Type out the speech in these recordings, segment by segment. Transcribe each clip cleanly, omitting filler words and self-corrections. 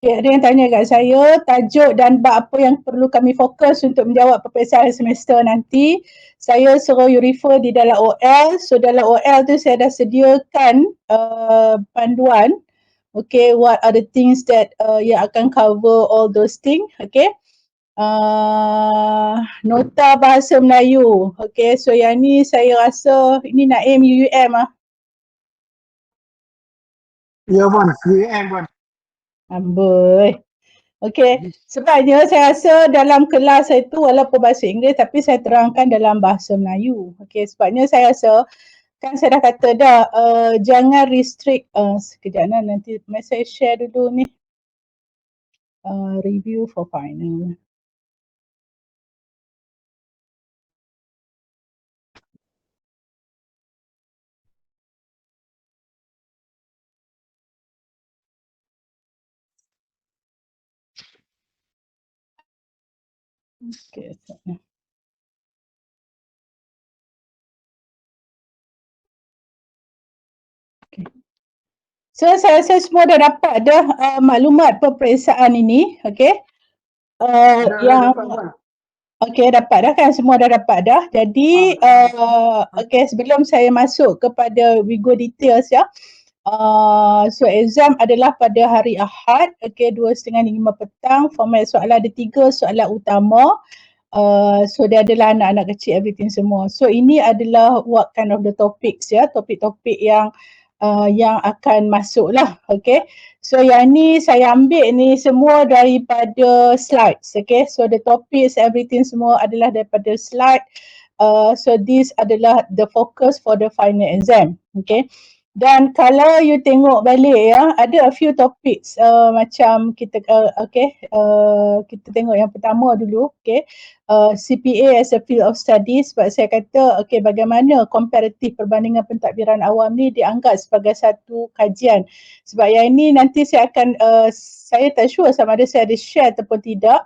Okay, ada yang tanya kat saya, tajuk dan bab apa yang perlu kami fokus untuk menjawab peperiksaan semester nanti. Saya suruh you refer di dalam OL. So dalam OL tu saya dah sediakan panduan. Okay, what are the things that yang akan cover all those things. Okay. Nota bahasa Melayu. Okay, so yang ni saya rasa ini Naim UUM ah. Ya, Puan. UUM, Puan. Amboi. Okey, sebabnya saya rasa dalam kelas itu walaupun bahasa Inggeris tapi saya terangkan dalam bahasa Melayu. Okey, sebabnya saya rasa kan saya dah kata dah jangan restrict sekejap nanti saya share dulu ni review for final. Okey, so saya rasa semua dah dapat dah maklumat peperiksaan ini. Okey. Yang okey, dapat dah kan, semua dah dapat dah. Jadi okey, sebelum saya masuk kepada we go details ya. So exam adalah pada hari Ahad, okey 2:30 petang. Format soalan ada 3 soalan utama. So dia adalah anak-anak kecil everything semua. So ini adalah what kind of the topics ya, topik-topik yang akan masuk lah. Okay. So yang ni saya ambil ni semua daripada slides. Okay. So the topics everything semua adalah daripada slide. So this adalah the focus for the final exam. Okay. Dan kalau you tengok balik ya, ada a few topics macam kita kita tengok yang pertama dulu. Okay. CPA as a field of study, sebab saya kata okay, bagaimana komparatif perbandingan pentadbiran awam ni dianggap sebagai satu kajian. Sebab yang ini nanti saya akan saya tak sure sama ada saya ada share ataupun tidak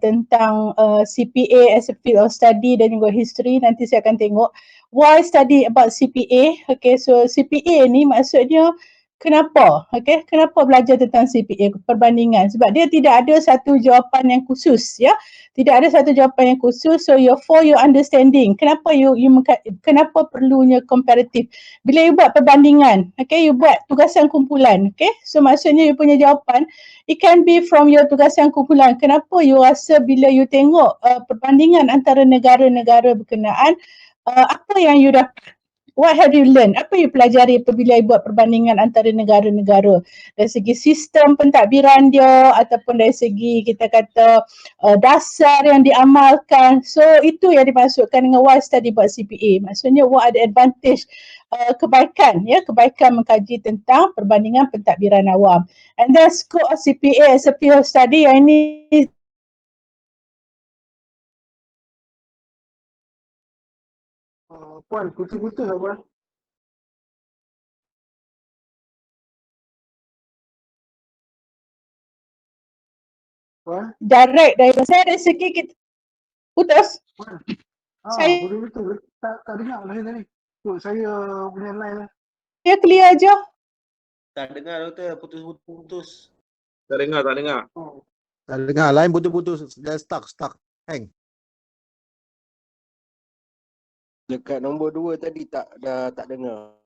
tentang CPA as a field of study dan juga history. Nanti saya akan tengok why study about CPA. Okay, so CPA ni maksudnya kenapa? Okay, kenapa belajar tentang CPA perbandingan? Sebab dia tidak ada satu jawapan yang khusus ya. Tidak ada satu jawapan yang khusus. So for your understanding, kenapa kenapa perlunya komparatif? Bila you buat perbandingan, okay, you buat tugasan kumpulan, okay. So maksudnya you punya jawapan, it can be from your tugasan kumpulan. Kenapa you rasa bila you tengok perbandingan antara negara-negara berkenaan, apa yang you dapat? What have you learned? Apa you pelajari apabila you buat perbandingan antara negara-negara? Dari segi sistem pentadbiran dia ataupun dari segi kita kata dasar yang diamalkan. So itu yang dimaksudkan dengan why study about CPA. Maksudnya what are the advantage kebaikan mengkaji tentang perbandingan pentadbiran awam. And then scope of CPA as a field study yang ini Puan, putus-putus lah, Puan. Puan? direct dari saya dari segi kita putus. Puan? Saya Betul-betul. Tak dengar lah tadi. Saya punya line lah. dia clear je. Tak dengar doktor, putus-putus. Tak dengar. Tak dengar, line putus-putus. Dah stuck, hang. Dekat nombor 2 tadi tak dengar.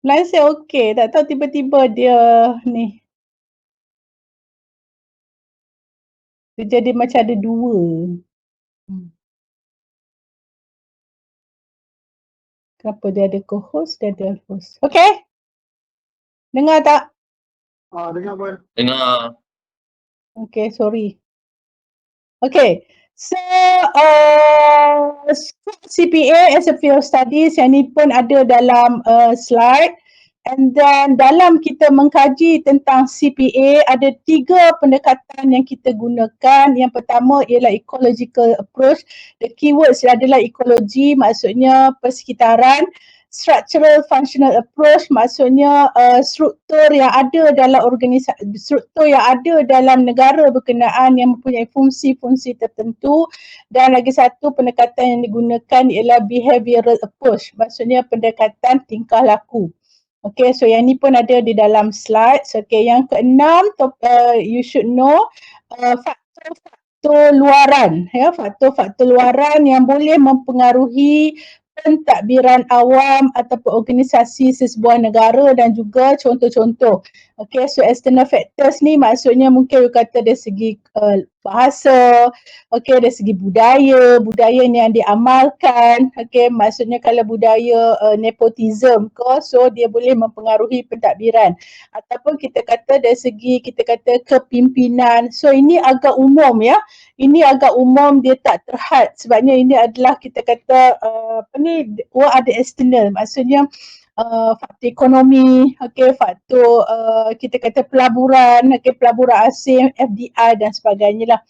Line saya okey, tak tahu tiba-tiba dia ni. Dia jadi macam ada dua. Kenapa dia ada co-host, dia ada host. Okey? Dengar tak? Dengar Boy. Dengar. Okay, sorry. Okay, so CPA as a field of studies yang ni pun ada dalam slide. And then dalam kita mengkaji tentang CPA, ada 3 pendekatan yang kita gunakan. Yang pertama ialah ecological approach. The keywords adalah ekologi, maksudnya persekitaran. Structural functional approach, maksudnya struktur yang ada dalam struktur yang ada dalam negara berkenaan yang mempunyai fungsi-fungsi tertentu. Dan lagi satu pendekatan yang digunakan ialah behavioral approach, maksudnya pendekatan tingkah laku. Okay, so yang ni pun ada di dalam slides. Okay, yang keenam, you should know faktor-faktor luaran, ya, faktor-faktor luaran yang boleh mempengaruhi pentadbiran awam ataupun organisasi sesebuah negara dan juga contoh-contoh. Okay, so external factors ni maksudnya mungkin you kata dari segi bahasa, okay, dari segi budaya ni yang diamalkan, okay, maksudnya kalau budaya nepotism ke, so dia boleh mempengaruhi pentadbiran. Ataupun kita kata dari segi kita kata kepimpinan, so ini agak umum ya, ini agak umum, dia tak terhad sebabnya ini adalah kita kata ada external, maksudnya faktor ekonomi, okay, faktor kita kata pelaburan, okay, pelaburan asing, FDI dan sebagainya lah.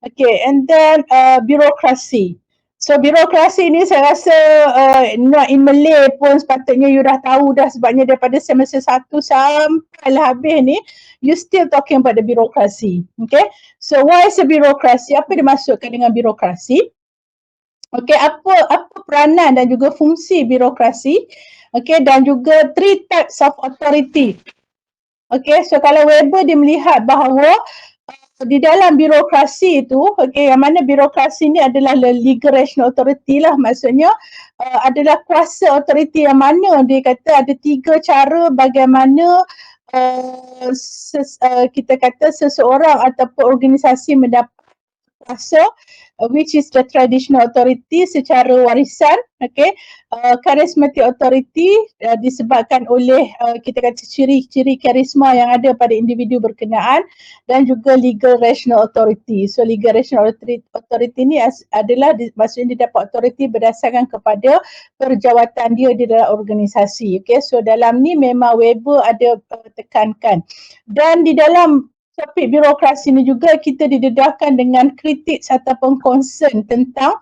Okay, and then birokrasi. So birokrasi ni saya rasa not in Malay pun sepatutnya you dah tahu dah, sebabnya daripada semester 1 sampai lah habis ni, you still talking about the birokrasi. Okay, so why is a birokrasi? Apa dimaksudkan dengan birokrasi? Okay, apa peranan dan juga fungsi birokrasi? Okay, dan juga 3 types of authority. Okay, so kalau Weber dia melihat bahawa di dalam birokrasi itu, okay, yang mana birokrasi ni adalah legal rational authority lah, maksudnya adalah kuasa authority yang mana dia kata ada 3 cara bagaimana kita kata seseorang ataupun organisasi mendapat kuasa, which is the traditional authority secara warisan, okay, charismatic authority disebabkan oleh kita kata ciri-ciri karisma yang ada pada individu berkenaan, dan juga legal rational authority. So legal rational authority ni adalah maksudnya dia dapat authority berdasarkan kepada perjawatan dia di dalam organisasi. Okay, so dalam ni memang Weber ada tekankan. Dan di dalam topik birokrasi ni juga kita didedahkan dengan kritik ataupun concern tentang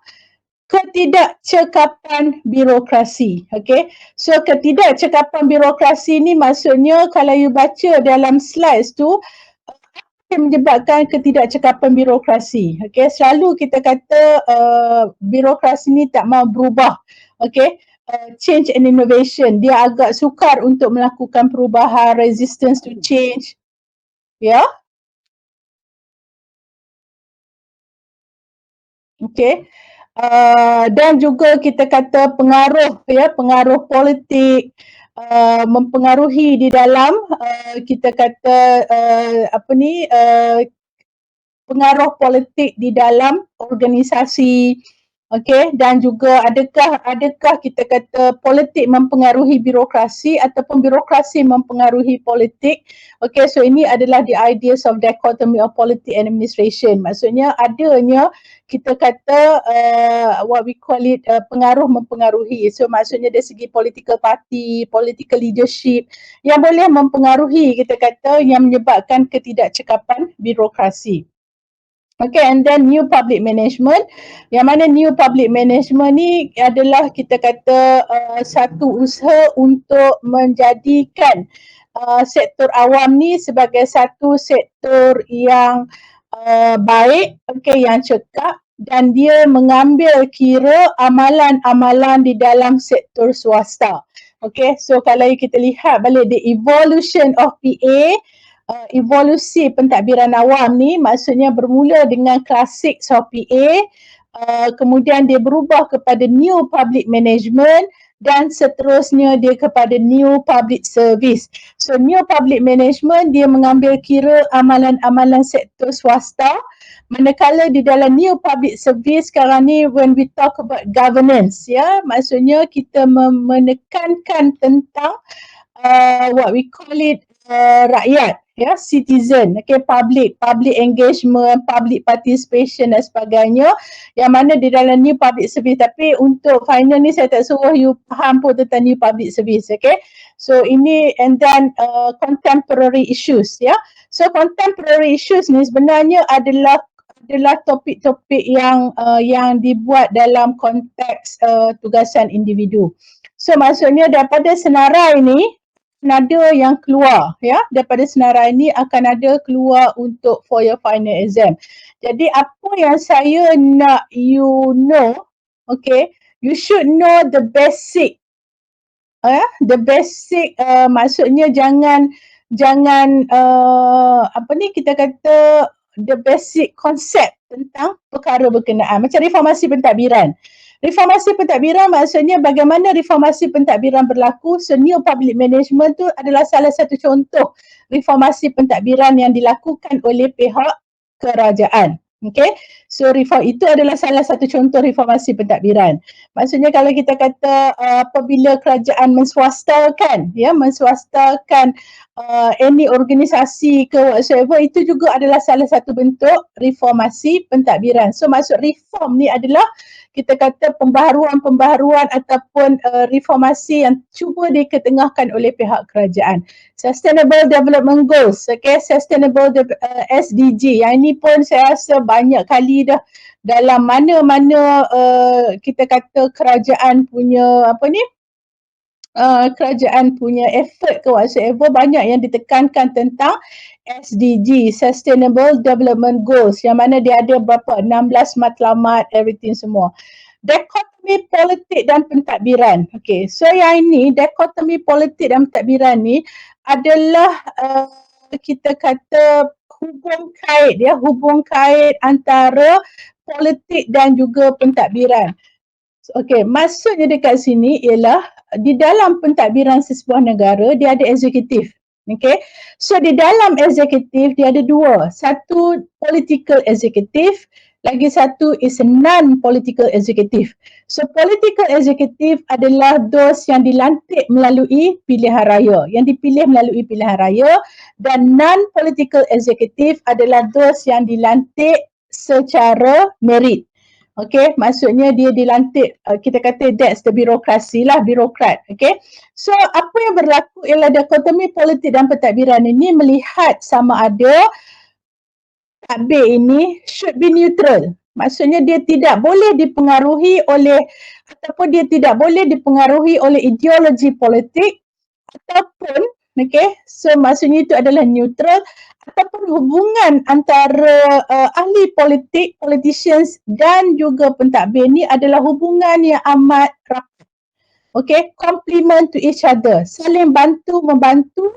ketidakcekapan birokrasi. Okay, so ketidakcekapan birokrasi ni maksudnya kalau you baca dalam slides tu, yang menyebabkan ketidakcekapan birokrasi. Okay, selalu kita kata birokrasi ni tak mahu berubah. Okay, change and innovation, dia agak sukar untuk melakukan perubahan, resistance to change. Ya. Yeah? Okay, dan juga kita kata pengaruh, ya, pengaruh politik mempengaruhi di dalam kita kata pengaruh politik di dalam organisasi. Okay, dan juga adakah kita kata politik mempengaruhi birokrasi ataupun birokrasi mempengaruhi politik. Okay, so ini adalah the ideas of dichotomy of politics and administration. Maksudnya adanya kita kata what we call it pengaruh mempengaruhi. So maksudnya dari segi political party, political leadership yang boleh mempengaruhi kita kata yang menyebabkan ketidakcekapan birokrasi. Okay, and then new public management, yang mana new public management ni adalah kita kata satu usaha untuk menjadikan sektor awam ni sebagai satu sektor yang baik, okay, yang cekap, dan dia mengambil kira amalan-amalan di dalam sektor swasta. Okay, so kalau kita lihat balik the evolution of PA, evolusi pentadbiran awam ni maksudnya bermula dengan klasik PA, kemudian dia berubah kepada new public management, dan seterusnya dia kepada new public service. So new public management dia mengambil kira amalan-amalan sektor swasta, manakala di dalam new public service sekarang ni when we talk about governance, ya, maksudnya kita menekankan tentang what we call it rakyat, ya, citizen, okay, public engagement, public participation dan sebagainya, yang mana di dalam new public service. Tapi untuk final ni saya tak suruh you faham pun tentang new public service, okay. So ini and then contemporary issues, ya. So contemporary issues ni sebenarnya adalah topik-topik yang dibuat dalam konteks tugasan individu. So maksudnya daripada senarai ni ada yang keluar, ya, daripada senarai ni akan ada keluar untuk for your final exam. Jadi apa yang saya nak you know, okay, you should know the basic, maksudnya jangan apa ni kita kata the basic konsep tentang perkara berkenaan macam reformasi pentadbiran. Reformasi pentadbiran maksudnya bagaimana reformasi pentadbiran berlaku. So new public management tu adalah salah satu contoh reformasi pentadbiran yang dilakukan oleh pihak kerajaan. Okay, so itu adalah salah satu contoh reformasi pentadbiran. Maksudnya kalau kita kata apabila kerajaan menswastakan any organisasi ke whatsoever, itu juga adalah salah satu bentuk reformasi pentadbiran. So maksud reform ni adalah kita kata pembaharuan ataupun reformasi yang cuba diketengahkan oleh pihak kerajaan. Sustainable Development Goals, okay, Sustainable SDG. Yang ini pun saya rasa banyak kali dah dalam mana-mana kita kata kerajaan punya kerajaan punya effort ke whatsoever, banyak yang ditekankan tentang SDG, Sustainable Development Goals, yang mana dia ada berapa, 16 matlamat, everything semua. Dikotomi politik dan pentadbiran. Okay, so yang ini, dikotomi politik dan pentadbiran ni adalah kita kata hubung kait antara politik dan juga pentadbiran. Okay, maksudnya dekat sini ialah di dalam pentadbiran sesebuah negara dia ada eksekutif. Okay, so di dalam eksekutif dia ada dua, satu political executive, lagi satu is non-political executive. So political executive adalah those yang dilantik melalui pilihan raya, yang dipilih melalui pilihan raya, dan non-political executive adalah those yang dilantik secara merit. Okay, maksudnya dia dilantik, kita kata that's the birokrasi lah, birokrat. Okay, so apa yang berlaku ialah dikotomi politik dan pentadbiran ini melihat sama ada tadbir ini should be neutral. Maksudnya dia tidak boleh dipengaruhi oleh ataupun dia tidak boleh dipengaruhi oleh ideologi politik ataupun, okay, so maksudnya itu adalah neutral, ataupun hubungan antara ahli politik, politicians dan juga pentadbir ni adalah hubungan yang amat rapat. Okay, complement to each other, saling membantu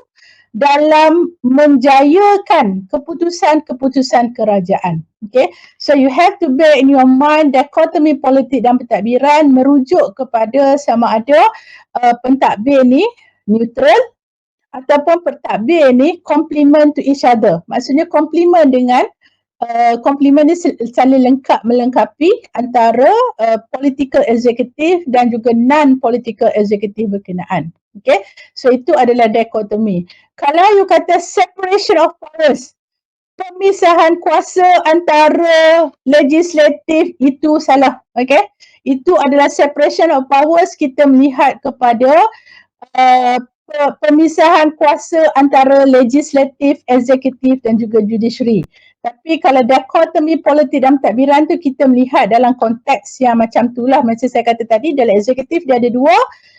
dalam menjayakan keputusan-keputusan kerajaan. Okay, so you have to bear in your mind dikotomi politik dan pentadbiran merujuk kepada sama ada pentadbir ni neutral ataupun pentadbir ni complement to each other. Maksudnya complement dengan complement ni saling melengkapi antara political executive dan juga non-political executive berkenaan. Okay, so itu adalah dikotomi. Kalau you kata separation of powers, pemisahan kuasa antara legislatif, itu salah. Okay, itu adalah separation of powers, kita melihat kepada pemisahan kuasa antara legislatif, eksekutif dan juga judiciary. Tapi kalau dikotomi politik dan pentadbiran tu kita melihat dalam konteks yang macam itulah, macam saya kata tadi, dalam eksekutif dia ada dua,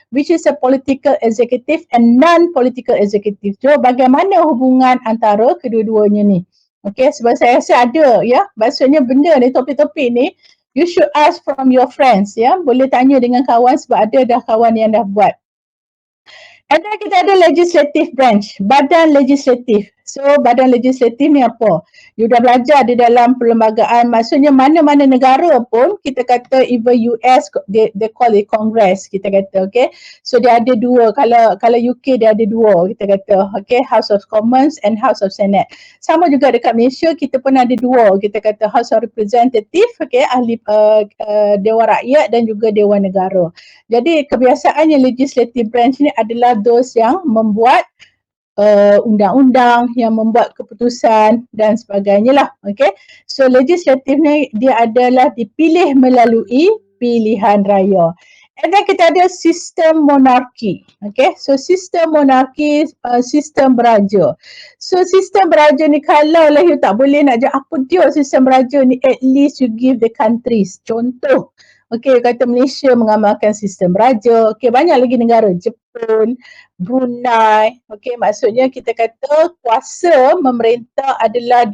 which is a political executive and non-political executive. So bagaimana hubungan antara kedua-duanya ni? Okay, sebab saya rasa ada, ya, maksudnya benda ni, topik-topik ni you should ask from your friends, ya, boleh tanya dengan kawan sebab ada dah kawan yang dah buat. And then kita ada legislative branch, badan legislatif. So badan legislatif ni apa? You dah belajar di dalam perlembagaan, maksudnya mana-mana negara pun kita kata even US they call it Congress kita kata, okay. So dia ada dua, kalau UK dia ada dua kita kata, okay, House of Commons and House of Senate. Sama juga dekat Malaysia kita pun ada dua, kita kata House of Representative, okay, ahli Dewan Rakyat dan juga Dewan Negara. Jadi kebiasaannya legislative branch ni adalah those yang membuat undang-undang, yang membuat keputusan dan sebagainya lah, okay. So legislatif ni dia adalah dipilih melalui pilihan raya. And then kita ada sistem monarki, okay. So sistem monarki, sistem beraja. So sistem beraja ni kalau lah you tak boleh nak jawab apa dia sistem beraja ni, at least you give the countries. Contoh, okay, kata Malaysia mengamalkan sistem beraja, okay, banyak lagi negara, Jepun, Brunei, okay, maksudnya kita kata kuasa memerintah adalah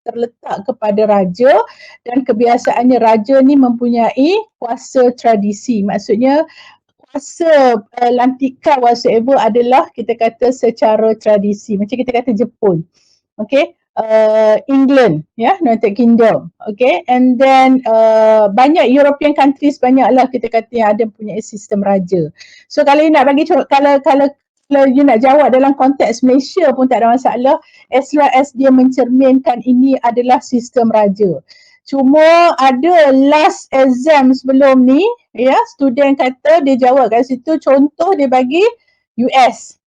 terletak kepada raja dan kebiasaannya raja ni mempunyai kuasa tradisi, maksudnya kuasa lantikan whatsoever adalah kita kata secara tradisi, macam kita kata Jepun, okay. England, ya, United Kingdom, okay, and then banyak European countries banyaklah kita kata yang ada punya sistem raja. So kalau you nak bagi kalau you nak jawab dalam konteks Malaysia pun tak ada masalah as long as dia mencerminkan ini adalah sistem raja. Cuma ada last exam sebelum ni, ya, student kata dia jawab kat situ, contoh dia bagi US.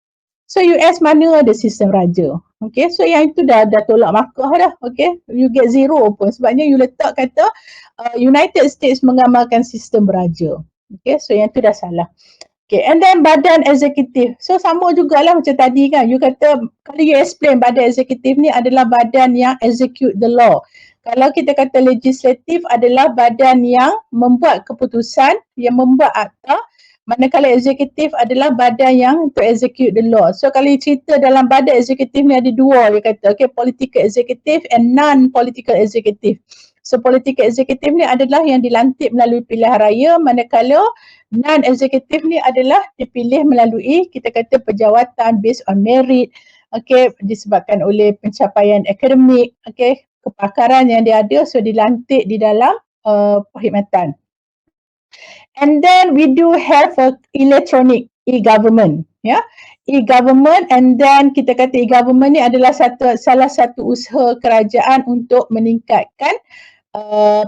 So US mana ada sistem raja? Okay, so yang itu dah tolak markah dah, okay. You get 0 pun sebabnya you letak kata United States mengamalkan sistem beraja. Okay, so yang itu dah salah. Okay, and then badan eksekutif. So sama jugalah macam tadi kan, you kata, kalau you explain badan eksekutif ni adalah badan yang execute the law. Kalau kita kata legislatif adalah badan yang membuat keputusan, yang membuat akta, manakala eksekutif adalah badan yang to execute the law. So kalau you cerita dalam badan eksekutif ni ada dua, dia kata, okay, political executive and non-political executive. So political executive ni adalah yang dilantik melalui pilihan raya, manakala non-executive ni adalah dipilih melalui kita kata pejawatan based on merit, okay, disebabkan oleh pencapaian akademik, okay, kepakaran yang dia ada, so dilantik di dalam perkhidmatan. And then we do have a electronic e-government, ya, e-government, and then kita kata e-government ni adalah salah satu usaha kerajaan untuk meningkatkan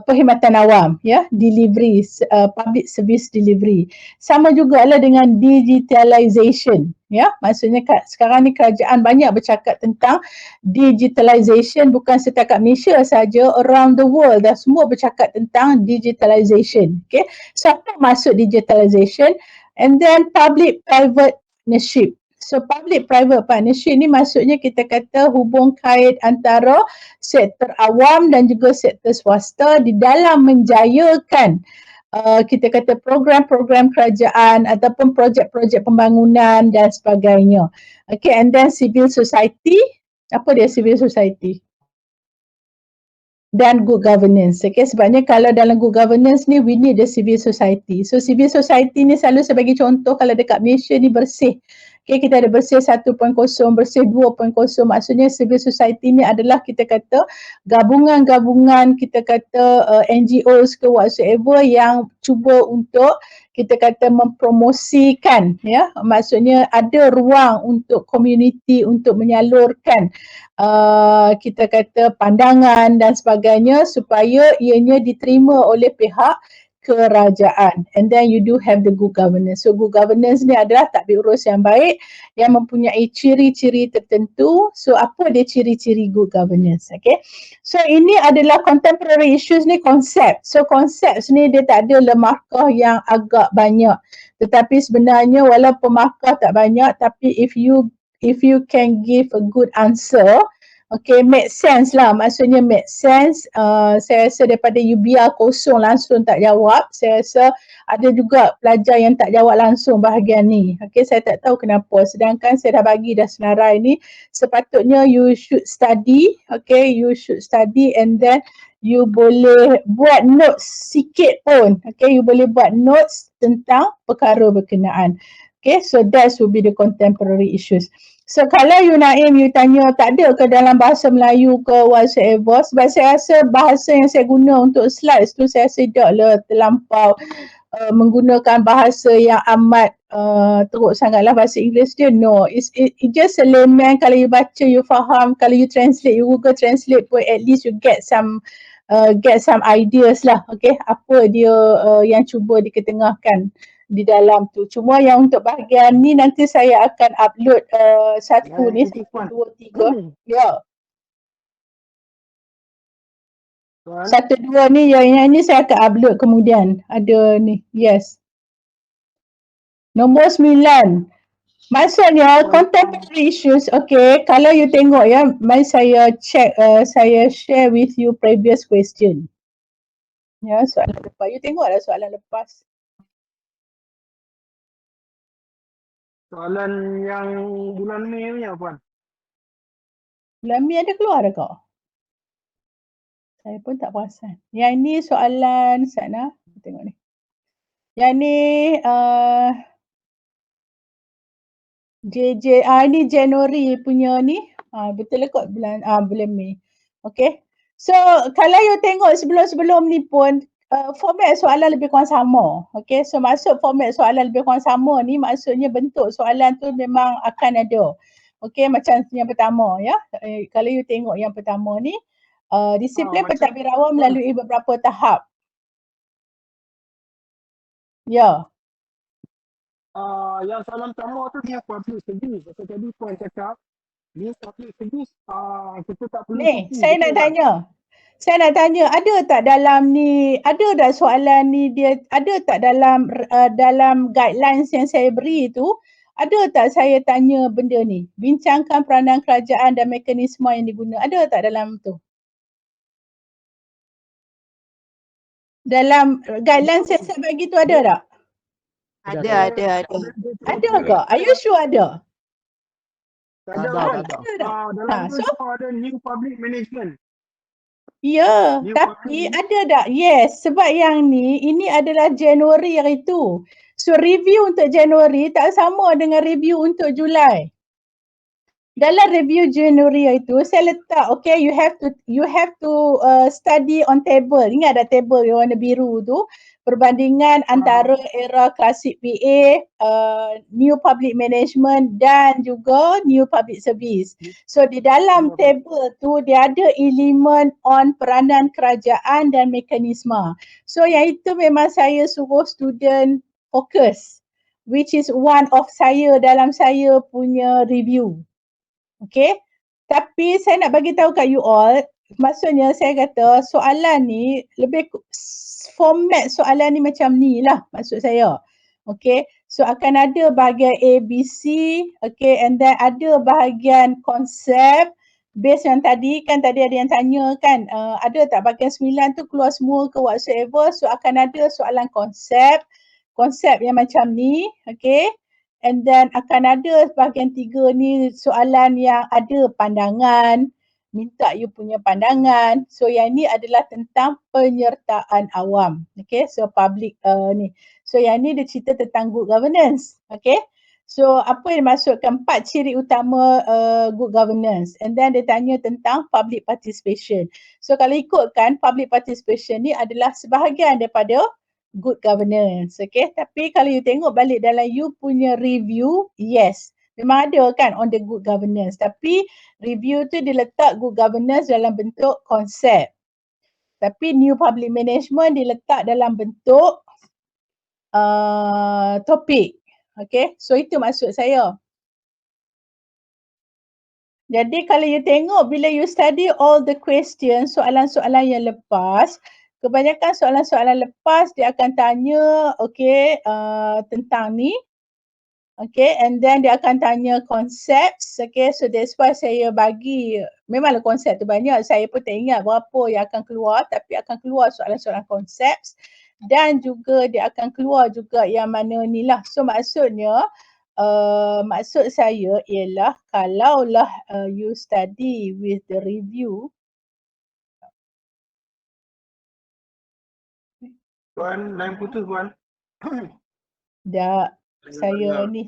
perkhidmatan awam, ya, delivery, public service delivery. Sama jugalah dengan digitalization, ya, maksudnya sekarang ni kerajaan banyak bercakap tentang digitalization, bukan setakat Malaysia saja, around the world dah semua bercakap tentang digitalization, okay. So apa maksud digitalization? And then public private partnership. So public-private partnership ni maksudnya kita kata hubung kait antara sektor awam dan juga sektor swasta di dalam menjayakan kita kata program-program kerajaan ataupun projek-projek pembangunan dan sebagainya. Okay, and then civil society. Apa dia civil society? Dan good governance. Okay, sebabnya kalau dalam good governance ni we need the civil society. So civil society ni selalu saya bagi contoh kalau dekat Malaysia ni bersih. Okay, kita ada bersih 1.0, bersih 2.0, maksudnya civil society ni adalah kita kata gabungan-gabungan, kita kata NGOs ke whatsoever yang cuba untuk kita kata mempromosikan, ya, maksudnya ada ruang untuk community untuk menyalurkan kita kata pandangan dan sebagainya supaya ianya diterima oleh pihak kerajaan. And then you do have the good governance. So good governance ni adalah tadbir urus yang baik yang mempunyai ciri-ciri tertentu. So apa dia ciri-ciri good governance? Okay. So ini adalah contemporary issues ni konsep. So konsep ni dia tak ada markah yang agak banyak. Tetapi sebenarnya walaupun markah tak banyak, tapi if you can give a good answer, okay, make sense lah, maksudnya make sense. Saya rasa daripada you biar kosong langsung tak jawab, saya rasa ada juga pelajar yang tak jawab langsung bahagian ni. Okay, saya tak tahu kenapa, sedangkan saya dah bagi dah senarai ni, sepatutnya you should study, okay, you should study and then you boleh buat notes sikit pun, okay, you boleh buat notes tentang perkara berkenaan. Okay, so that would be the contemporary issues. So kalau you Naim, you tanya tak ada ke dalam bahasa Melayu ke whatsoever, sebab saya rasa bahasa yang saya guna untuk slides tu saya rasa tidaklah terlampau menggunakan bahasa yang amat teruk sangatlah bahasa Inggeris dia. No, it's just a layman. Kalau you baca, you faham. Kalau you translate, you Google Translate pun at least you get some ideas lah. Okay, apa dia yang cuba diketengahkan di dalam tu. Cuma yang untuk bahagian ni nanti saya akan upload satu ni, 1, 2, 3. Ya. Soalan? 1, 2 ni, yang ni saya akan upload kemudian. Ada ni, yes. Nombor 9. Maksudnya contemporary issues, okay, kalau you tengok ya, mari saya check, saya share with you previous question. Ya, soalan lepas. You tengoklah soalan lepas. Soalan yang bulan Mei punya Puan. Bulan Mei ada keluar dah kau? Saya pun tak perasan. Yang ni soalan sana. Tengok ni. Yang ni ini Januari punya ni. Betul lah kot bulan Mei. Okay. So kalau you tengok sebelum-sebelum ni pun format soalan lebih kurang sama. Okay. So maksud format soalan lebih kurang sama ni maksudnya bentuk soalan tu memang akan ada. Okay, macam yang pertama ya. Kalau you tengok yang pertama ni, disiplin pentadbiran melalui beberapa tahap. Ya. Yang soalan pertama tu dia public service. Macam tadi Puan cakap, dia public service kita tak perlu Ni, cuti. saya nak tanya. Saya nak tanya, ada tak dalam ni, ada tak soalan ni dia, ada tak dalam guidelines yang saya beri tu, ada tak saya tanya benda ni? Bincangkan peranan kerajaan dan mekanisme yang diguna. Ada tak dalam tu? Dalam guidelines yang saya bagi tu ada tak? Ada. Ada ke? Are you sure ada? Tak ada. Ada tak? Dalam tu ada new public management. Ya, New tapi public- ada tak? Yes, sebab yang ni, ini adalah Januari hari tu. So review untuk Januari tak sama dengan review untuk Julai. Dalam review Januari itu saya letak, okay, you have to study on table. Ingat tak table yang warna biru tu? Perbandingan antara era klasik PA, new public management dan juga new public service. So di dalam table tu dia ada elemen on peranan kerajaan dan mekanisme. So yang itu memang saya suruh student fokus, which is one of saya dalam saya punya review. Okay, tapi saya nak bagi tahu kat you all, maksudnya saya kata soalan ni lebih format soalan ni macam ni lah maksud saya. Okay, so akan ada bahagian A, B, C, okay, and then ada bahagian konsep base yang tadi kan, tadi ada yang tanya kan, ada tak bahagian 9 tu keluar semua ke whatsoever, so akan ada soalan konsep yang macam ni, okay. And then akan ada bahagian 3 ni soalan yang ada pandangan, minta you punya pandangan. So yang ni adalah tentang penyertaan awam. Okay, so public ni. So yang ni dia cerita tentang good governance. Okay, so apa yang dimaksudkan 4 ciri utama good governance. And then dia tanya tentang public participation. So kalau ikutkan public participation ni adalah sebahagian daripada good governance, okay. Tapi kalau you tengok balik dalam you punya review, yes, memang ada kan on the good governance. Tapi review tu diletak good governance dalam bentuk konsep. Tapi new public management diletak dalam bentuk topik. Okay, so itu maksud saya. Jadi kalau you tengok bila you study all the questions, soalan-soalan yang lepas, kebanyakan soalan-soalan lepas dia akan tanya okay, tentang ni. Okay, and then dia akan tanya konsep. Okay, so that's why saya bagi, memanglah konsep tu banyak, saya pun tak ingat berapa yang akan keluar, tapi akan keluar soalan-soalan konsep. Dan juga dia akan keluar juga yang mana ni lah. So maksudnya, maksud saya ialah kalaulah you study with the review. Puan, line putus Puan. Dah, saya ni.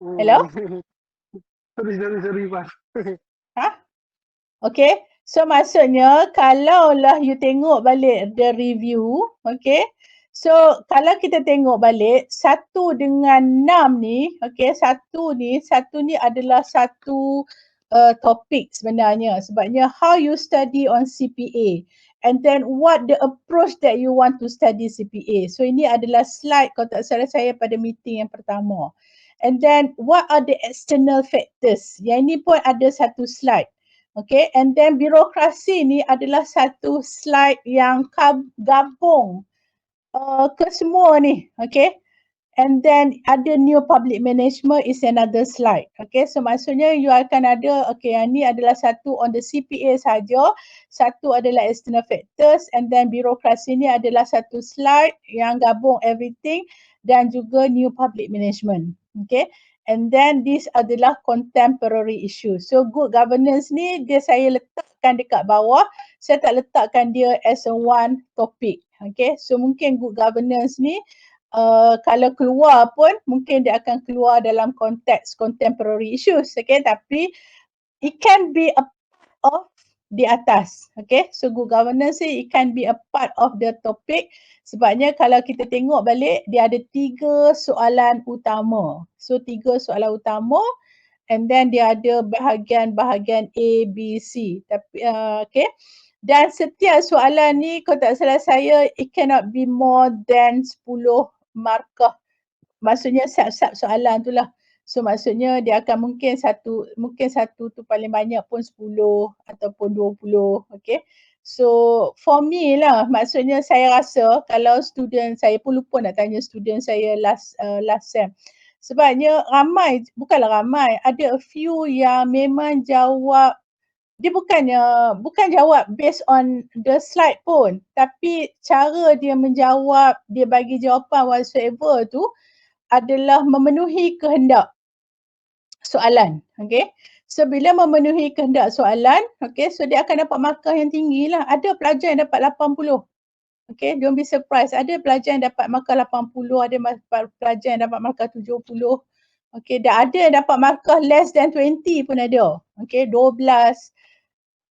Oh. Hello? Sorry, Pak. Ha? Okay. So maksudnya kalaulah you tengok balik the review, okay. So kalau kita tengok balik 1 dengan 6 ni, okay, satu ni adalah satu topik sebenarnya. Sebabnya how you study on CPA and then what the approach that you want to study CPA. So ini adalah slide kalau tak salah saya pada meeting yang pertama. And then what are the external factors? Yang ini pun ada satu slide. Okay, and then birokrasi ni adalah satu slide yang gabung ke semua ni, okay. And then ada new public management is another slide. Okay, so maksudnya you akan ada, okay, yang ni adalah satu on the CPA saja, satu adalah external factors, and then birokrasi ni adalah satu slide yang gabung everything dan juga new public management. Okay, and then this adalah contemporary issue. So good governance ni dia saya letakkan dekat bawah, saya tak letakkan dia as a one topic. Okay, so mungkin good governance ni kalau keluar pun mungkin dia akan keluar dalam konteks contemporary issues, okay, tapi it can be a part of di atas, okay. So good governance ni it can be a part of the topic sebabnya kalau kita tengok balik dia ada 3 soalan utama. So 3 soalan utama and then dia ada bahagian-bahagian A, B, C. Tapi okay. Dan setiap soalan ni kalau tak salah saya it cannot be more than 10 markah. Maksudnya sub-sub soalan tu lah. So maksudnya dia akan mungkin satu tu paling banyak pun 10 ataupun 20, okay. So for me lah, maksudnya saya rasa kalau student saya pun lupa nak tanya student saya last sem. Sebabnya bukanlah ramai, ada a few yang memang jawab, dia bukan jawab based on the slide pun, tapi cara dia menjawab, dia bagi jawapan whatsoever tu adalah memenuhi kehendak soalan, okay. So bila memenuhi kehendak soalan, okay, so dia akan dapat markah yang tinggi lah. Ada pelajar yang dapat 80, okay, don't be surprised. Ada pelajar yang dapat markah 80, ada pelajar yang dapat markah 70, okay, dan ada yang dapat markah less than 20 pun ada, okay, 12.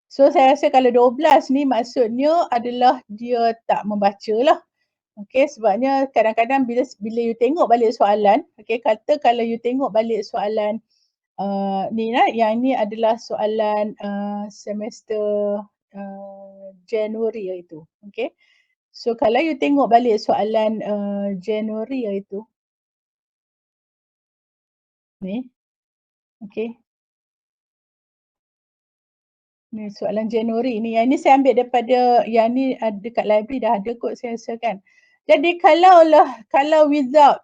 So saya rasa kalau 12 ni maksudnya adalah dia tak membaca lah. Okay, sebabnya kadang-kadang bila you tengok balik soalan, okay, kata kalau you tengok balik soalan ni lah, yang ni adalah soalan semester Januari iaitu, okay. So kalau you tengok balik soalan Januari iaitu ni, okay. Ni soalan Januari ni. Yang ni saya ambil daripada yang ni dekat library dah ada kot saya rasa kan. Jadi kalau without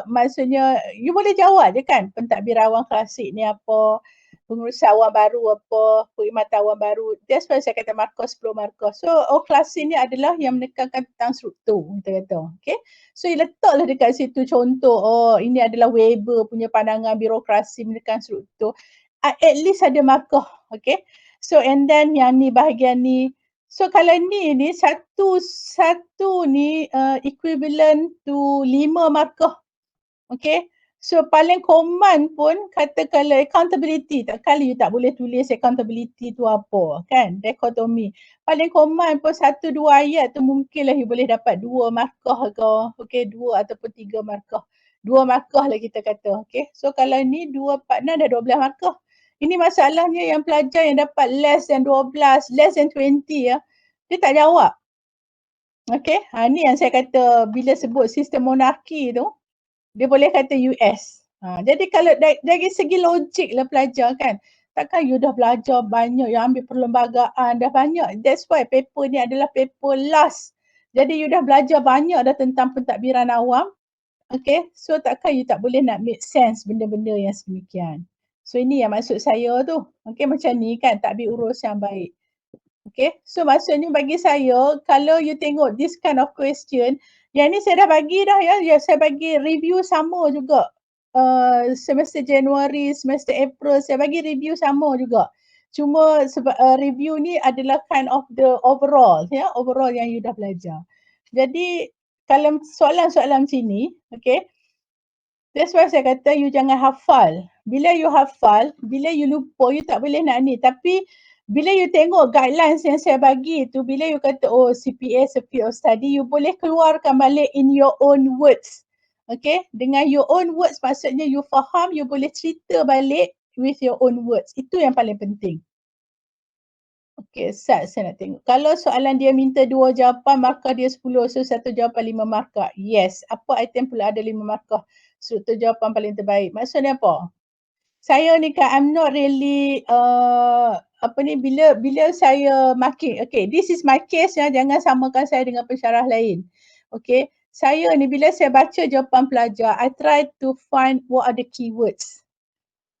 maksudnya you boleh jawab je kan pentadbiran awam klasik ni apa, pengurusan awam baru apa, perkhidmatan awam baru. That's why saya kata markah 10 markah. So klasik ni adalah yang menekankan tentang struktur kita kata. Okay. So you letaklah dekat situ contoh, ini adalah Weber punya pandangan birokrasi menekan struktur. At least ada markah. Okay. So and then yang ni bahagian ni. So kalau ni satu ni equivalent to 5 markah. Okay. So paling common pun kata kalau accountability, tak kali you tak boleh tulis accountability tu apa kan, dikotomi. Paling common pun 1-2 ayat tu mungkinlah you boleh dapat 2 markah ke, okay, 2 ataupun 3 markah. 2 markah lah kita kata, okay. So kalau ni 2, 4, 6 dah 12 markah. Ini masalahnya yang pelajar yang dapat less than 12, less than 20 ya, dia tak jawab. Okay, ni yang saya kata bila sebut sistem monarki tu, dia boleh kata US. Jadi kalau dari segi logik lah pelajar kan, takkan you dah belajar banyak, you ambil perlembagaan dah banyak. That's why paper ni adalah paper last. Jadi you dah belajar banyak dah tentang pentadbiran awam. Okay, so takkan you tak boleh nak make sense benda-benda yang sedemikian. So ini yang maksud saya tu. Okay, macam ni kan tadbir urus yang baik. Okay, so maksudnya bagi saya kalau you tengok this kind of question, yang ni saya dah bagi dah ya, saya bagi review sama juga. Semester Januari, semester April, saya bagi review sama juga. Cuma review ni adalah kind of the overall ya, overall yang you dah belajar. Jadi kalau soalan-soalan macam ni, okay, That's why saya kata you jangan hafal. Bila you hafal, bila you lupa, you tak boleh nak ni. Tapi bila you tengok guidelines yang saya bagi tu, bila you kata oh CPA is a field of study, you boleh keluarkan balik in your own words. Okay, dengan your own words maksudnya you faham, you boleh cerita balik with your own words. Itu yang paling penting. Okay, saya nak tengok. Kalau soalan dia minta 2 jawapan, markah dia 10. So, 1 jawapan 5 markah. Yes. Apa item pula ada 5 markah? Struktur jawapan paling terbaik. Maksudnya apa? Saya ni kan, I'm not really, bila saya marking. Okay, this is my case ya. Jangan samakan saya dengan pensyarah lain. Okay, saya ni bila saya baca jawapan pelajar, I try to find what are the keywords.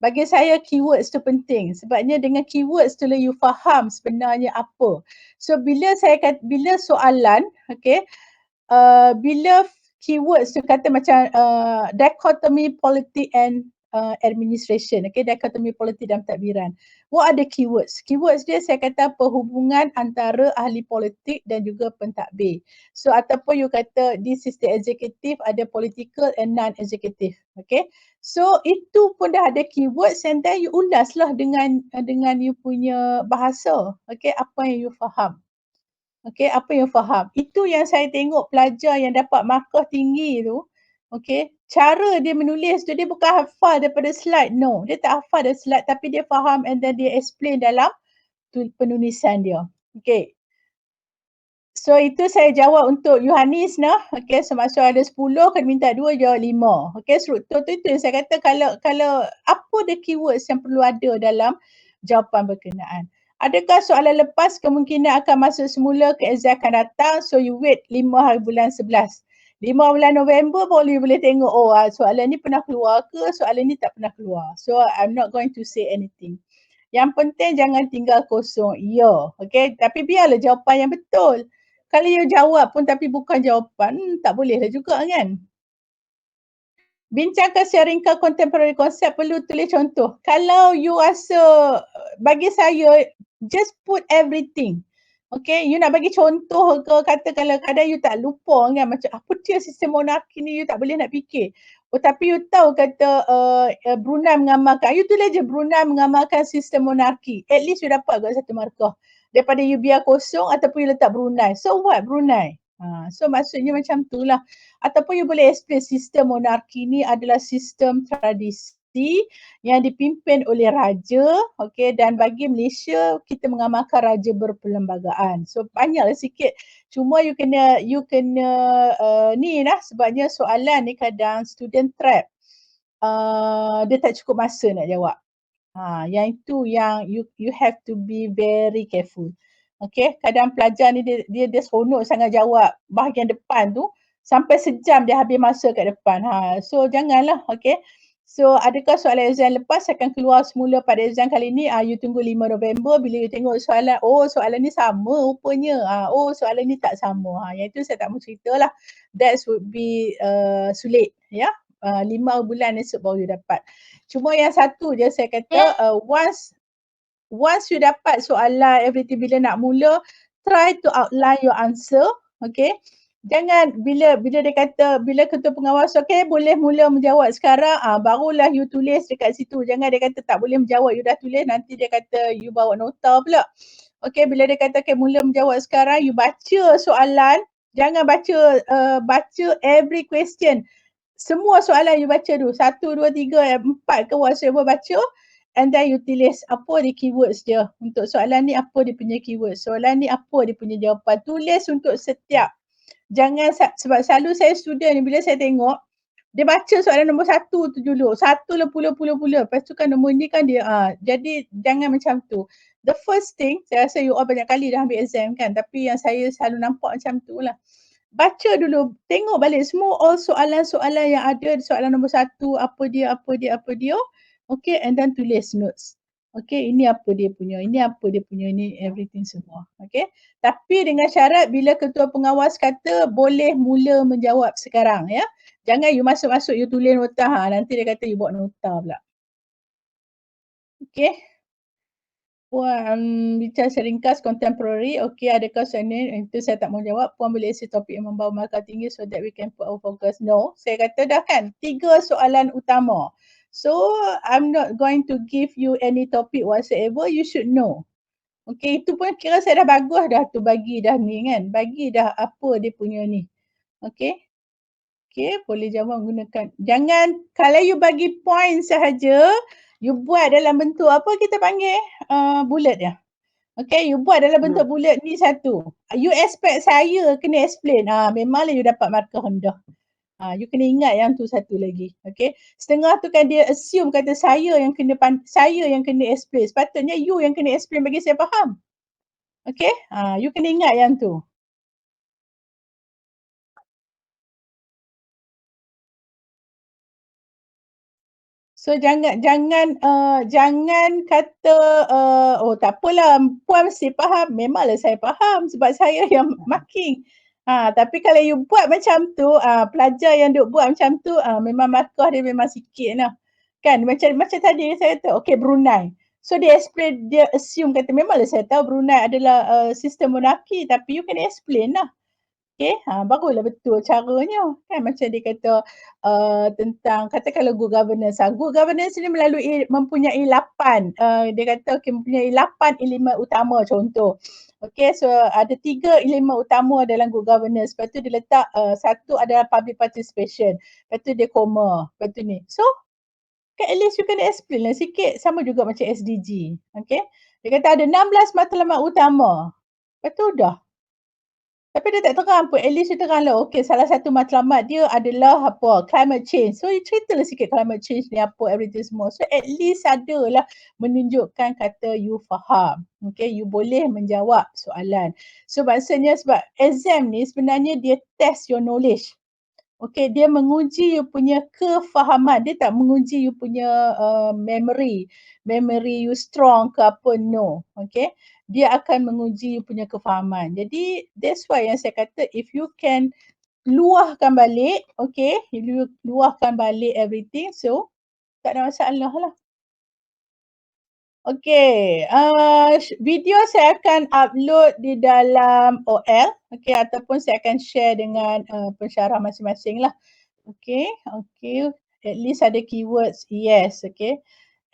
Bagi saya keywords tu penting sebabnya dengan keywords tu lah you faham sebenarnya apa. So bila soalan, okay, bila keywords tu kata macam dichotomy politik and administration, okay, dichotomy politik dan pentadbiran. What are the keywords? Keywords dia saya kata perhubungan antara ahli politik dan juga pentadbir. So ataupun you kata this is the executive, ada political and non-executive, okay. So itu pun dah ada keywords and then you ulaslah dengan you punya bahasa, okay, apa yang you faham. Okay, apa yang faham. Itu yang saya tengok pelajar yang dapat markah tinggi tu, okay, cara dia menulis tu dia bukan hafal daripada slide, no. Dia tak hafal dari slide tapi dia faham and then dia explain dalam penulisan dia. Okay. So itu saya jawab untuk Yohanis nah. Okay, semaksud ada 10, kena minta 2, jawab 5. Okay, struktur tu itu yang saya kata kalau apa the keywords yang perlu ada dalam jawapan berkenaan. Adakah soalan lepas kemungkinan akan masuk semula ke exam akan datang? So you wait 5 hari bulan 11. 5 bulan November boleh tengok soalan ni pernah keluar ke, soalan ni tak pernah keluar. So I'm not going to say anything. Yang penting jangan tinggal kosong. Ya, okay. Tapi biarlah jawapan yang betul. Kalau you jawab pun tapi bukan jawapan, tak bolehlah juga kan. Bincangkan secara ringkas contemporary konsep, perlu tulis contoh. Kalau you rasa, bagi saya, just put everything. Okay, you nak bagi contoh ke, kata kadang-kadang you tak lupa kan, macam apa dia sistem monarki ni, you tak boleh nak fikir. Oh tapi you tahu kata Brunei mengamalkan, you tulis je Brunei mengamalkan sistem monarki. At least you dapat agak 1 markah. Daripada you biar kosong ataupun you letak Brunei. So what Brunei? So maksudnya macam tu lah. Ataupun you boleh explain sistem monarki ni adalah sistem tradisi yang dipimpin oleh raja, okay, dan bagi Malaysia kita mengamalkan raja berperlembagaan. So banyaklah sikit. Cuma you kena ni lah sebabnya soalan ni kadang student trap. Dia tak cukup masa nak jawab. Yang itu yang you have to be very careful. Okay, kadang pelajar ni dia seronok sangat jawab bahagian depan tu sampai sejam dia habis masa kat depan. So janganlah, okay. So adakah soalan exam lepas akan keluar semula pada exam kali ni? You tunggu 5 November bila you tengok soalan, soalan ni sama rupanya. Soalan ni tak sama. Yang itu saya tak mahu ceritalah. That would be sulit, ya. 5 bulan esok baru you dapat. Cuma yang satu je saya kata once you dapat soalan everything bila nak mula, try to outline your answer, okay. Jangan bila dia kata, bila ketua pengawas okay boleh mula menjawab sekarang, barulah you tulis dekat situ. Jangan dia kata tak boleh menjawab, you dah tulis, nanti dia kata you bawa nota pula. Okay, bila dia kata okay mula menjawab sekarang, you baca soalan, jangan baca every question. Semua soalan you baca dulu, 1, 2, 3, 4 ke whatever baca. And then you tulis apa dia keywords dia. Untuk soalan ni apa dia punya keyword. Soalan ni apa dia punya jawapan. Tulis untuk setiap. Jangan, sebab selalu saya student ni bila saya tengok, dia baca soalan nombor 1 tu dulu. 1 lah pula. Lepas tu kan nombor ni kan dia. Jadi jangan macam tu. The first thing, saya rasa you all banyak kali dah ambil exam kan. Tapi yang saya selalu nampak macam tu lah. Baca dulu, tengok balik semua all soalan-soalan yang ada. Soalan nombor 1, apa dia. Okay, and then tulis notes. Okay, ini apa dia punya, ini everything semua. Okay, tapi dengan syarat bila ketua pengawas kata boleh mula menjawab sekarang, ya. Jangan you masuk-masuk you tulis nota, nanti dia kata you buat nota pula. Okay. Puan bicara seringkas contemporary, okey, adakah soalan itu saya tak mau jawab. Puan boleh isi topik yang membawa markah tinggi so that we can put our focus. No, saya kata dah kan 3 soalan utama. So I'm not going to give you any topic whatsoever, you should know. Okey, itu pun kira saya dah bagus dah tu bagi dah ni kan. Bagi dah apa dia punya ni. Okey. Okey, boleh jawab menggunakan. Jangan, kalau you bagi point sahaja, you buat dalam bentuk apa kita panggil? Bullet ya. Okay, you buat dalam bentuk bullet ni satu. You expect saya kena explain. Memanglah you dapat markah rendah. You kena ingat yang tu satu lagi. Okay. Setengah tu kan dia assume kata saya yang kena explain. Sepatutnya you yang kena explain bagi saya faham. Okay. You kena ingat yang tu. So jangan kata oh tak apalah puan mesti faham. Memanglah saya faham sebab saya yang marking. Tapi kalau you buat macam tu, pelajar yang duk buat macam tu, memang markah dia memang sikit lah. Kan macam tadi saya kata, okay Brunei. So dia explain, dia assume kata memanglah saya tahu Brunei adalah sistem monarki tapi you kena explain lah. Okay, barulah betul caranya. Kan macam dia kata tentang, kata kalau good governance. Good governance ni mempunyai 8. Dia kata okay, mempunyai 8 elemen utama contoh. Okay, so ada 3 elemen utama dalam good governance. Lepas tu dia letak satu adalah public participation. Lepas tu dia koma. Lepas tu ni. So, at least you kena explain lah sikit. Sama juga macam SDG. Okay. Dia kata ada 16 matlamat utama. Lepas tu dah. Tapi dia tak terang pun, at least dia terang lah, okay, salah satu matlamat dia adalah apa, climate change. So, you ceritalah sikit climate change ni apa, everything semua. So, at least adalah menunjukkan kata you faham. Okay, you boleh menjawab soalan. So, maksudnya sebab exam ni sebenarnya dia test your knowledge. Okay, dia menguji you punya kefahaman. Dia tak menguji you punya memory. Memory you strong ke apa, no. Okay. Dia akan menguji you punya kefahaman. Jadi that's why yang saya kata if you can luahkan balik, okay, you luahkan balik everything, so tak ada masalah lah. Okay, video saya akan upload di dalam OL, okay, ataupun saya akan share dengan pensyarah masing-masing lah. Okay, at least ada keywords, yes, okay.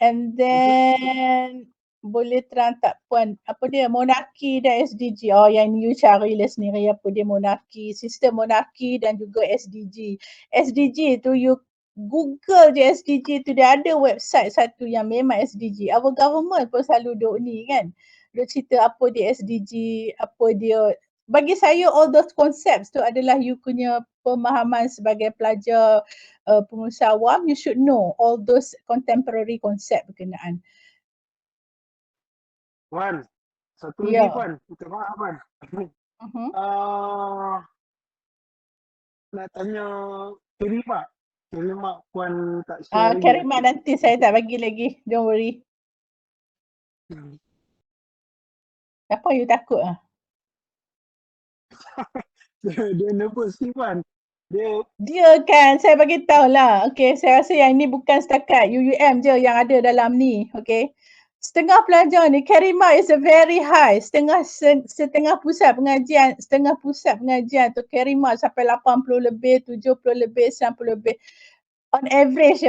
And then boleh terang tak puan, apa dia monarki dan SDG. Oh yang you carilah sendiri apa dia monarki, sistem monarki dan juga SDG. SDG tu you Google je SDG tu, dia ada website satu yang memang SDG. Our government pun selalu duk ni kan. Duk cerita apa dia SDG, apa dia. Bagi saya all those concepts tu adalah you punya pemahaman sebagai pelajar pengurusan awam, you should know all those contemporary concept berkenaan. Wan, satu lagi Wan, minta maaf Wan. Nak tanya Kerimak. Kerimak Puan tak share lagi. Kerimak nanti saya tak bagi lagi, don't worry. Apa you takut ah? Dia nervous ni Puan. Dia kan, saya bagi tahu lah. Okay, saya rasa yang ni bukan setakat UUM je yang ada dalam ni. Okay. Setengah pelajar ni, Kerimak is a very high. Setengah pusat pengajian tu Kerimak sampai 80 lebih, 70 lebih, 90 lebih. On average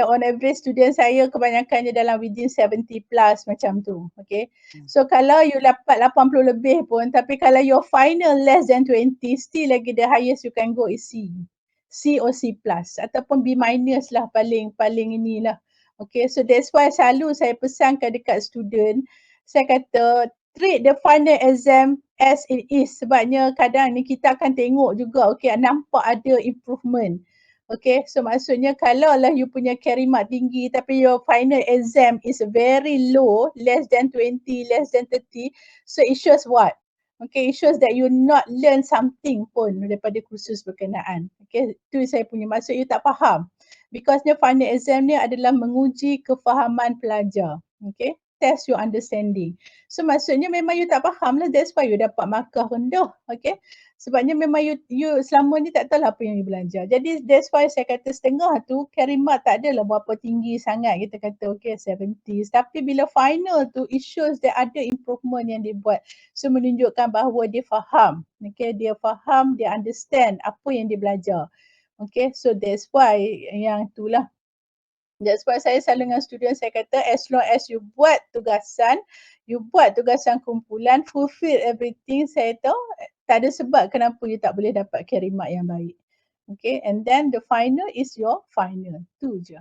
student saya kebanyakannya dalam within 70 plus macam tu. Okay. So kalau you dapat 80 lebih pun, tapi kalau your final less than 20, still lagi the highest you can go is C or C plus ataupun B minus lah paling inilah. Okay, so that's why selalu saya pesankan dekat student, saya kata treat the final exam as it is. Sebabnya kadang ni kita akan tengok juga, okay, nampak ada improvement. Okay, so maksudnya kalau lah you punya Kerimak tinggi tapi your final exam is very low, less than 20, less than 30, so it shows what? Okay, it shows that you not learn something pun daripada kursus berkenaan. Okay, itu saya punya maksud you tak faham. Because the final exam ni adalah menguji kefahaman pelajar. Okay, test your understanding. So maksudnya memang you tak faham lah, that's why you dapat markah rendah. Okay, Sebabnya memang you selama ni tak tahu lah apa yang you belajar. Jadi that's why saya kata setengah tu Karimat tak adalah berapa tinggi sangat, kita kata okay 70s. Tapi bila final tu it shows that ada improvement yang dia buat. So menunjukkan bahawa dia faham. Okay, dia faham, dia understand apa yang dia belajar. Okay, so that's why yang itulah. That's why saya selalu dengan student saya kata as long as you buat tugasan kumpulan, fulfill everything, saya tahu tak ada sebab kenapa you tak boleh dapat karimat yang baik. Okay, and then the final is your final. Tu je.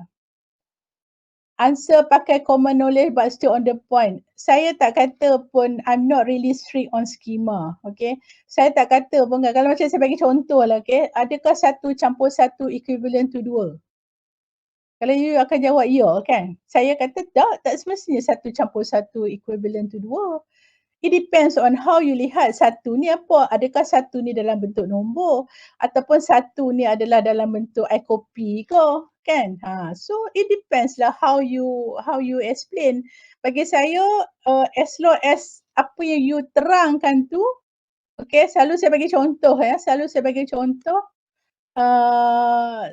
Answer pakai common knowledge but still on the point. Saya tak kata pun I'm not really strict on schema. Okay, saya tak kata pun kalau macam saya bagi contoh lah, okay, adakah 1 campur 1 equivalent to 2? Kalau you akan jawab ya kan. Saya kata tak semestinya 1 campur 1 equivalent to 2. It depends on how you lihat satu ni apa. Adakah satu ni dalam bentuk nombor ataupun satu ni adalah dalam bentuk I-copy ke kan. So it depends lah how you explain. Bagi saya as long as apa yang you terangkan tu, okay, selalu saya bagi contoh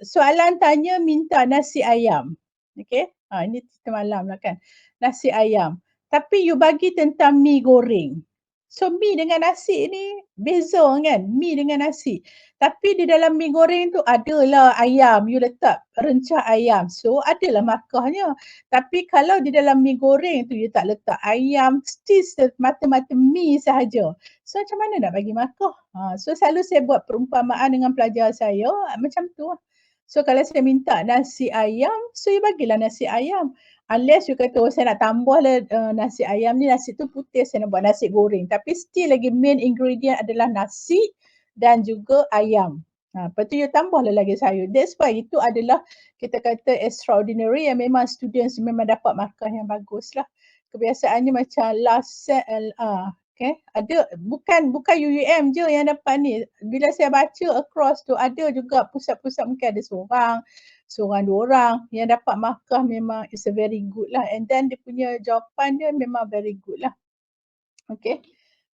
soalan tanya minta nasi ayam. Okay, ini cerita malam lah kan. Nasi ayam. Tapi you bagi tentang mi goreng. So mi dengan nasi ni beza kan, mi dengan nasi. Tapi di dalam mi goreng tu adalah ayam, you letak rencah ayam. So adalah markahnya. Tapi kalau di dalam mi goreng tu you tak letak ayam, still semata-mata mi sahaja. So macam mana nak bagi markah? So selalu saya buat perumpamaan dengan pelajar saya macam tu. So kalau saya minta nasi ayam, so you bagilah nasi ayam. Unless you kata saya nak tambah lah nasi ayam ni, nasi tu putih, saya nak buat nasi goreng. Tapi still lagi main ingredient adalah nasi dan juga ayam. Lepas tu you tambahlah lagi sayur. That's why itu adalah kita kata extraordinary yang memang students memang dapat markah yang bagus lah. Kebiasaannya macam last set LR. Okay, ada bukan UUM je yang dapat ni. Bila saya baca across tu ada juga pusat-pusat mungkin ada seorang dua orang yang dapat markah memang is a very good lah. And then dia punya jawapan dia memang very good lah. Okay,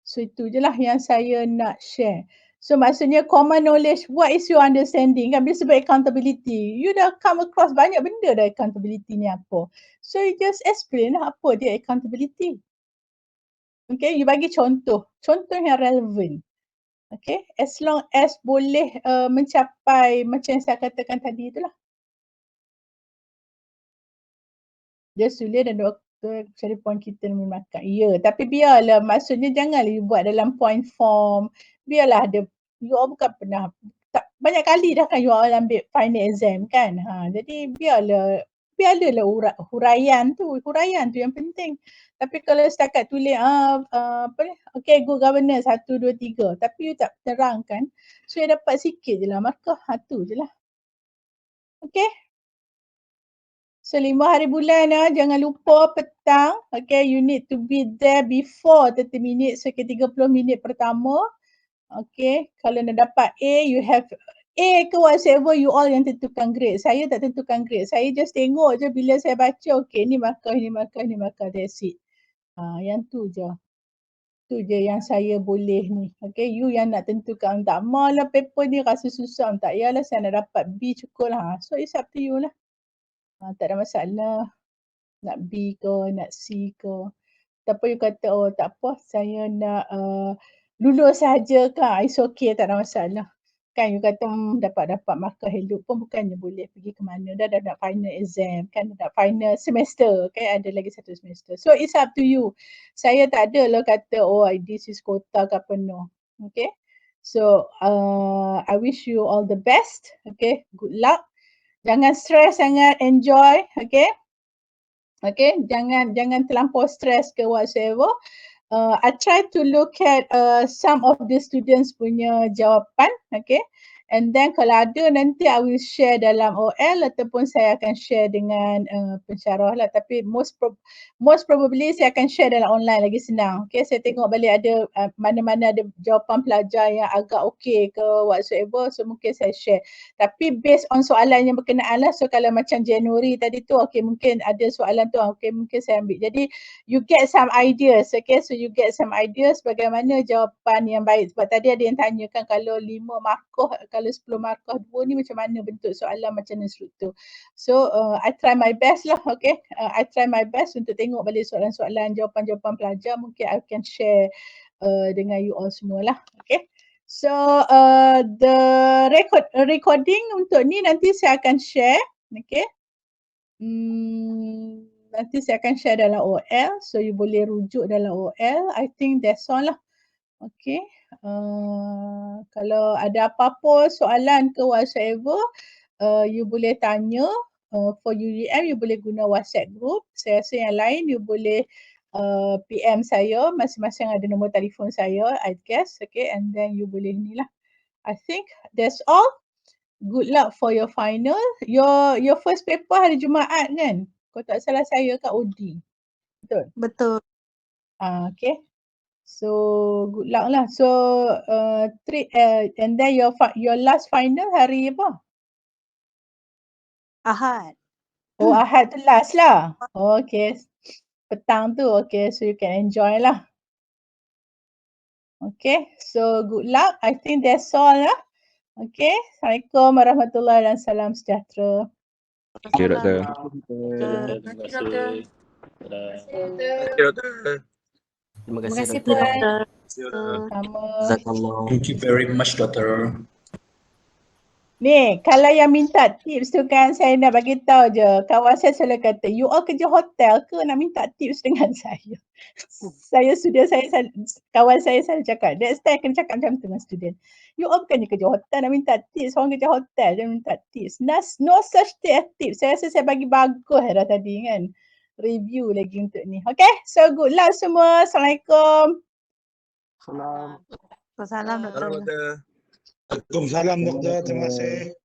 so itu je lah yang saya nak share. So maksudnya common knowledge, what is your understanding kan, bila sebut accountability, you dah come across banyak benda dah accountability ni apa. So you just explain lah apa dia accountability. Okay, you bagi contoh yang relevan. Okay, as long as boleh mencapai macam yang saya katakan tadi itulah. Dia sulit dan doktor cari point kita memakan. Ya, tapi biarlah, maksudnya janganlah you buat dalam point form. Biarlah ada, you all bukan pernah, banyak kali dah kan you all ambil final exam kan. Jadi biarlah huraian tu yang penting. Tapi kalau setakat tulis okay, good governance 1, 2, 3 tapi you tak terangkan, so you dapat sikit je lah markah. Tu je lah. Okay. So 5 hari bulan jangan lupa petang. Okay, you need to be there before 30 minutes. So 30 minit pertama. Okay, kalau nak dapat A, you have A ke whatever, you all yang tentukan grade. Saya tak tentukan grade. Saya just tengok je bila saya baca, okay ni markah, that's it. Yang tu je. Tu je yang saya boleh ni. Okay, you yang nak tentukan. Tak malah paper ni rasa susah. Tak yalah saya nak dapat B cukup lah. So it's up to you lah. Tak ada masalah. Nak B ke, nak C ke. Tapi you kata, oh tak apa, saya nak lulus saja kan. It's okay, tak ada masalah. Kan you kata dapat markah elok pun bukannya boleh pergi ke mana. Dah nak final exam kan, dah final semester kan, ada lagi 1 semester. So it's up to you. Saya tak ada lah kata oh this is quota ke penuh. Okay. So I wish you all the best. Okay, good luck. Jangan stress sangat, enjoy. Okay. Okay, jangan terlampau stress ke whatsoever. I try to look at some of the students punya jawapan, okay, And then kalau ada nanti I will share dalam OL ataupun saya akan share dengan pensyarah lah. Tapi most probably saya akan share dalam online, lagi senang. Okay, saya tengok balik ada mana-mana ada jawapan pelajar yang agak okay ke whatsoever. So mungkin saya share. Tapi based on soalan yang berkenaan lah. So kalau macam Januari tadi tu, okay mungkin ada soalan tu, okay mungkin saya ambil. Jadi you get some ideas, okay. So you get some ideas bagaimana jawapan yang baik. Sebab tadi ada yang tanya kan kalau 5 markah, kalau 10 markah 2 ni macam mana bentuk soalan, macam mana struktur. So I try my best lah, okay. I try my best untuk tengok balik soalan-soalan, jawapan-jawapan pelajar. Mungkin I can share dengan you all semua lah, okay. So the recording untuk ni nanti saya akan share, okay. Nanti saya akan share dalam OL, so you boleh rujuk dalam OL. I think that's all lah. Okay. Kalau ada apa-apa soalan ke whatsoever, you boleh tanya. For UEM, you boleh guna WhatsApp group. Saya rasa yang lain, you boleh PM saya. Masing-masing ada nombor telefon saya, I guess. Okay, and then you boleh ni lah. I think that's all. Good luck for your final. Your first paper hari Jumaat kan? Kalau tak salah saya kat OD. Betul? Betul. Okay. So good luck lah. So and then your last final hari apa? Ahad. Oh, Ahad tu last lah. Oh, okay. Petang tu. Okay, so you can enjoy lah. Okay, so good luck. I think that's all lah. Okay. Assalamualaikum warahmatullahi dan salam sejahtera. Thank you, Doktor. Terima kasih. Terima Terima kasih, kasih, Doktor. Puan. Sama. Jazakallah. Thank you very much, Doctor. Ni, kalau yang minta tips tu kan saya nak bagi tahu je. Kawan saya selalu kata, you all kerja hotel ke nak minta tips dengan saya? Kawan saya selalu cakap, that's why kena cakap macam tu dengan student. You all bukannya kerja hotel nak minta tips, orang kerja hotel dia minta tips. No such thing as tips. Saya rasa saya bagi bagus dah tadi kan. Review lagi untuk ni. Okay, so good luck semua. Assalamualaikum. Salam. Salam, Doktor. Waalaikumsalam, Doktor. Terima kasih.